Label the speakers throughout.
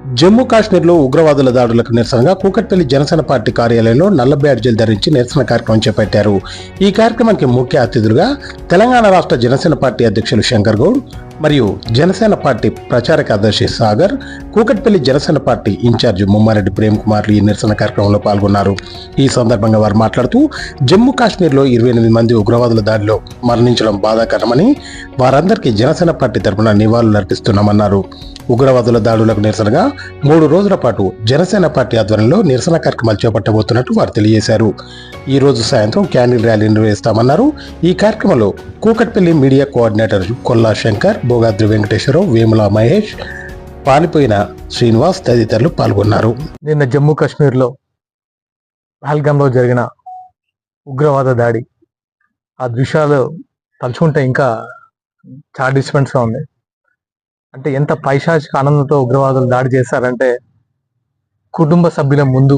Speaker 1: జమ్మూ కాశ్మీర్లో ఉగ్రవాదుల దాడులకు నిరసనగా కూకట్పల్లి జనసేన పార్టీ కార్యాలయంలో నల్ల బ్యాడ్జీలు ధరించి నిరసన కార్యక్రమం చేపట్టారు. ఈ కార్యక్రమానికి ముఖ్య అతిథులుగా తెలంగాణ రాష్ట్ర జనసేన పార్టీ అధ్యక్షులు శంకర్ గౌడ్ మరియు జనసేన పార్టీ ప్రచార కార్యదర్శి సాగర్, కూకట్పల్లి జనసేన పార్టీ ఇన్ఛార్జి ముమ్మారెడ్డి ప్రేమ్ కుమార్లు ఈ నిరసన కార్యక్రమంలో పాల్గొన్నారు. ఈ సందర్భంగా వారు మాట్లాడుతూ జమ్మూ కాశ్మీర్లో 28 మంది ఉగ్రవాదుల దాడిలో మరణించడం బాధాకరమని, వారందరికీ జనసేన పార్టీ తరపున నివాళులు అర్పిస్తున్నామన్నారు. ఉగ్రవాదుల దాడులకు నిరసనగా 3 రోజుల పాటు జనసేన పార్టీ ఆధ్వర్యంలో నిరసన కార్యక్రమాలు చేపట్టబోతున్నట్టు వారు తెలియజేశారు. ఈ రోజు సాయంత్రం క్యాండిల్ ర్యాలీ నిర్వహిస్తామన్నారు. ఈ కార్యక్రమంలో కూకట్పల్లి మీడియా కోఆర్డినేటర్ కొల్లా శంకర్, భోగాద్రి వెంకటేశ్వరరావు, వేముల మహేష్, పాలిపోయిన శ్రీనివాస్ తదితరులు పాల్గొన్నారు.
Speaker 2: నిన్న జమ్మూ కాశ్మీర్లో పహల్గామ్లో జరిగిన ఉగ్రవాద దాడి, ఆ దృశ్యాలు తలుచుకుంటే ఇంకా చాలా డిస్టర్బెన్స్గా ఉంది. అంటే ఎంత పైశాచిక ఆనందంతో ఉగ్రవాదులు దాడి చేశారంటే, కుటుంబ సభ్యుల ముందు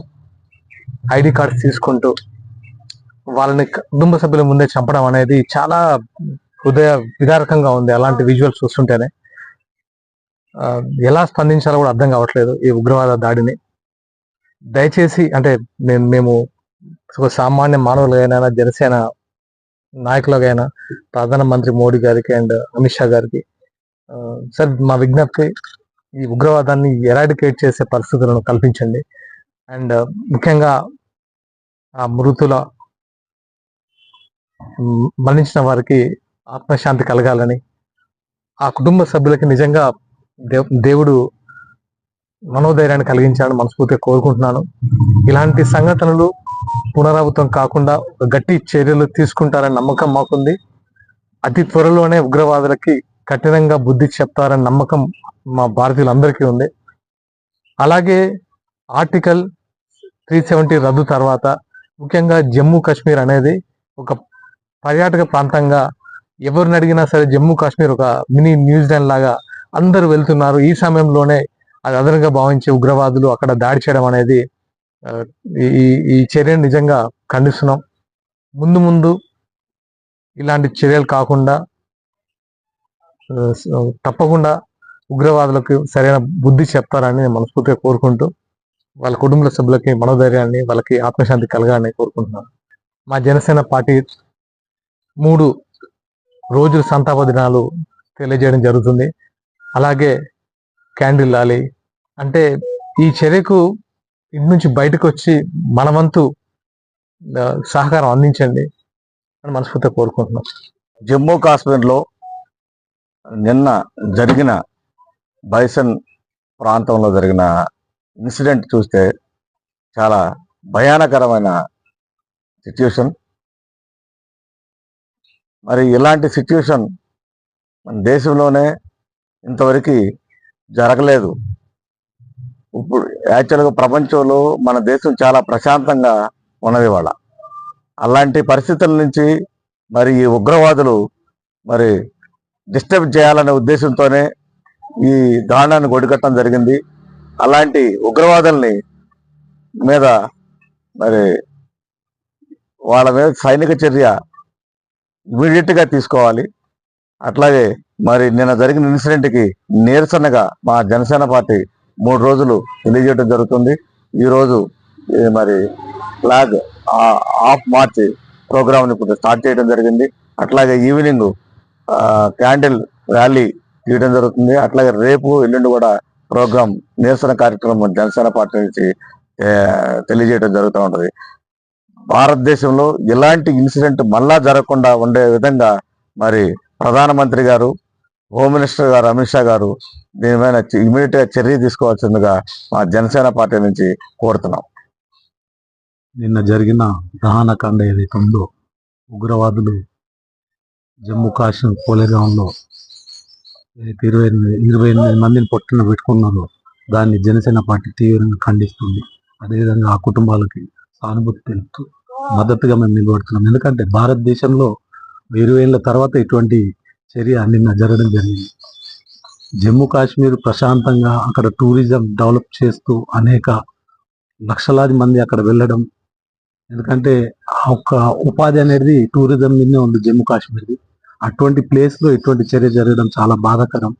Speaker 2: ఐడి కార్డ్స్ తీసుకుంటూ వాళ్ళని కుటుంబ సభ్యుల ముందే చంపడం అనేది చాలా హృదయ విదారకంగా ఉంది. అలాంటి విజువల్స్ చూస్తుంటేనే ఎలా స్పందించాలో కూడా అర్థం కావట్లేదు ఈ ఉగ్రవాద దాడిని. దయచేసి అంటే మేము ఒక సామాన్య మానవులుగైనా, జనసేన నాయకులుగైనా ప్రధానమంత్రి మోడీ గారికి అండ్ అమిత్ షా గారికి సార్ మా విజ్ఞప్తి, ఈ ఉగ్రవాదాన్ని ఎరాడికేట్ చేసే పరిస్థితులను కల్పించండి. అండ్ ముఖ్యంగా ఆ మరణించిన వారికి ఆత్మశాంతి కలగాలని, ఆ కుటుంబ సభ్యులకి నిజంగా దేవుడు మనోధైర్యాన్ని కలిగించాలని మనస్ఫూర్తిగా కోరుకుంటున్నాను. ఇలాంటి సంఘటనలు పునరావృతం కాకుండా గట్టి చర్యలు తీసుకుంటారని నమ్మకం మాకుంది. అతి త్వరలోనే ఉగ్రవాదులకి కఠినంగా బుద్ధి చెప్తారని నమ్మకం మా భారతీయులందరికీ ఉంది. అలాగే ఆర్టికల్ 370 రద్దు తర్వాత ముఖ్యంగా జమ్మూ కాశ్మీర్ అనేది ఒక పర్యాటక ప్రాంతంగా ఎవరిని అడిగినా సరే జమ్మూ కాశ్మీర్ ఒక మినీ న్యూజిలాండ్ లాగా అందరూ వెళ్తున్నారు. ఈ సమయంలోనే అది అదనంగా భావించే ఉగ్రవాదులు అక్కడ దాడి చేయడం అనేది ఈ చర్యను నిజంగా ఖండిస్తున్నాం. ముందు ఇలాంటి చర్యలు కాకుండా తప్పకుండా ఉగ్రవాదులకు సరైన బుద్ధి చెప్తారని నేను మనస్ఫూర్తిగా కోరుకుంటూ, వాళ్ళ కుటుంబ సభ్యులకి మనోధైర్యాన్ని, వాళ్ళకి ఆత్మశాంతి కలగాలని కోరుకుంటున్నాను. మా జనసేన పార్టీ 3 రోజుల సంతాప దినాలు తెలియజేయడం జరుగుతుంది. అలాగే క్యాండిల్ ర్యాలీ, అంటే ఈ చర్యకు ఇంటి నుంచి బయటకు వచ్చి మన వంతు సహకారం అందించండి అని మనస్ఫూర్తిగా కోరుకుంటున్నాం.
Speaker 3: జమ్మూ కాశ్మీర్లో నిన్న జరిగిన బైసన్ ప్రాంతంలో జరిగిన ఇన్సిడెంట్ చూస్తే చాలా భయానకరమైన సిచ్యుయేషన్. మరి ఇలాంటి సిచ్యుయేషన్ మన దేశంలోనే ఇంతవరకు జరగలేదు. ఇప్పుడు యాక్చువల్గా ప్రపంచంలో మన దేశం చాలా ప్రశాంతంగా ఉన్నది వాళ్ళ. అలాంటి పరిస్థితుల నుంచి మరి ఈ ఉగ్రవాదులు మరి డిస్టర్బ్ చేయాలనే ఉద్దేశంతోనే ఈ దారుణాన్ని ఒడిగట్టడం జరిగింది. అలాంటి ఉగ్రవాదుల్ని మీద మరి వాళ్ళ మీద సైనిక చర్య ఇమీడియట్గా తీసుకోవాలి. అట్లాగే మరి నిన్న జరిగిన ఇన్సిడెంట్కి నిరసనగా మా జనసేన పార్టీ 3 రోజులు తెలియజేయడం జరుగుతుంది. ఈరోజు మరి ఫ్లాగ్ ఆఫ్ మార్చ్ ప్రోగ్రామ్ని ఇప్పుడు స్టార్ట్ చేయడం జరిగింది. అట్లాగే ఈవినింగ్ క్యాండిల్ ర్యాలీ తీయడం జరుగుతుంది. అట్లాగే రేపు ఎల్లుండి కూడా ప్రోగ్రాం నిరసన కార్యక్రమం జనసేన పార్టీ నుంచి తెలియజేయడం జరుగుతూ ఉంటుంది. భారతదేశంలో ఇలాంటి ఇన్సిడెంట్ మళ్ళా జరగకుండా ఉండే విధంగా మరి ప్రధానమంత్రి గారు, హోమ్ మినిస్టర్ గారు అమిత్ షా గారు దీని మీద ఇమీడియట్గా చర్య తీసుకోవాల్సిందిగా మా జనసేన పార్టీ నుంచి కోరుతున్నాం.
Speaker 4: నిన్న జరిగిన దహనకాండ ఏదైతే ఉందో, ఉగ్రవాదులు జమ్మూ కాశ్మీర్ పోలేగాంలో 28 మందిని పొట్టున పెట్టుకున్నారో దాన్ని జనసేన పార్టీ తీవ్రంగా ఖండిస్తుంది. అదేవిధంగా ఆ కుటుంబాలకి సానుభూతి తెలుపుతూ మద్దతుగా మేము నిలబడుతున్నాం. ఎందుకంటే భారతదేశంలో 20 ఏళ్ళ తర్వాత ఇటువంటి చర్య నిన్న జరగడం జరిగింది. జమ్మూ కాశ్మీర్ ప్రశాంతంగా అక్కడ టూరిజం డెవలప్ చేస్తూ అనేక లక్షలాది మంది అక్కడ వెళ్ళడం, ఎందుకంటే ఒక ఉపాధి అనేది టూరిజం మీదనే ఉంది జమ్మూ కాశ్మీర్ది. అటువంటి ప్లేస్లో ఇటువంటి చర్య జరగడం చాలా బాధాకరం.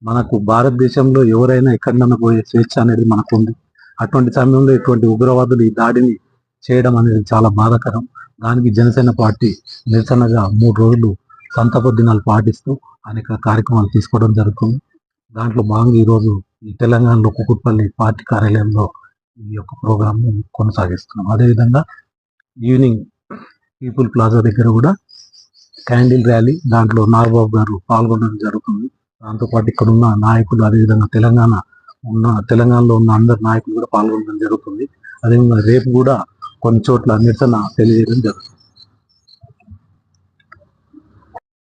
Speaker 4: మనకు భారతదేశంలో ఎవరైనా ఎక్కడన్నా పోయే స్వేచ్ఛ అనేది మనకు ఉంది. అటువంటి సమయంలో ఇటువంటి ఉగ్రవాదులు ఈ దాడిని చేయడం అనేది చాలా బాధాకరం. దానికి జనసేన పార్టీ నిరసనగా 3 రోజులు సంతాప దినాలు పాటిస్తూ అనేక కార్యక్రమాలు తీసుకోవడం జరుగుతుంది. దాంట్లో భాగంగా ఈరోజు ఈ తెలంగాణలో కుకుట్పల్లి పార్టీ కార్యాలయంలో ఈ యొక్క ప్రోగ్రామ్ కొనసాగిస్తున్నాం. అదేవిధంగా ఈవినింగ్ పీపుల్ ప్లాజా దగ్గర కూడా క్యాండిల్ ర్యాలీ, దాంట్లో నాగబాబు గారు పాల్గొనడం జరుగుతుంది. దాంతోపాటు ఇక్కడ ఉన్న నాయకులు, అదేవిధంగా తెలంగాణలో ఉన్న అందరు నాయకులు కూడా పాల్గొనడం జరుగుతుంది. అదేవిధంగా రేపు కూడా కొన్ని చోట్ల నిరసన తెలియజేయడం జరుగుతుంది.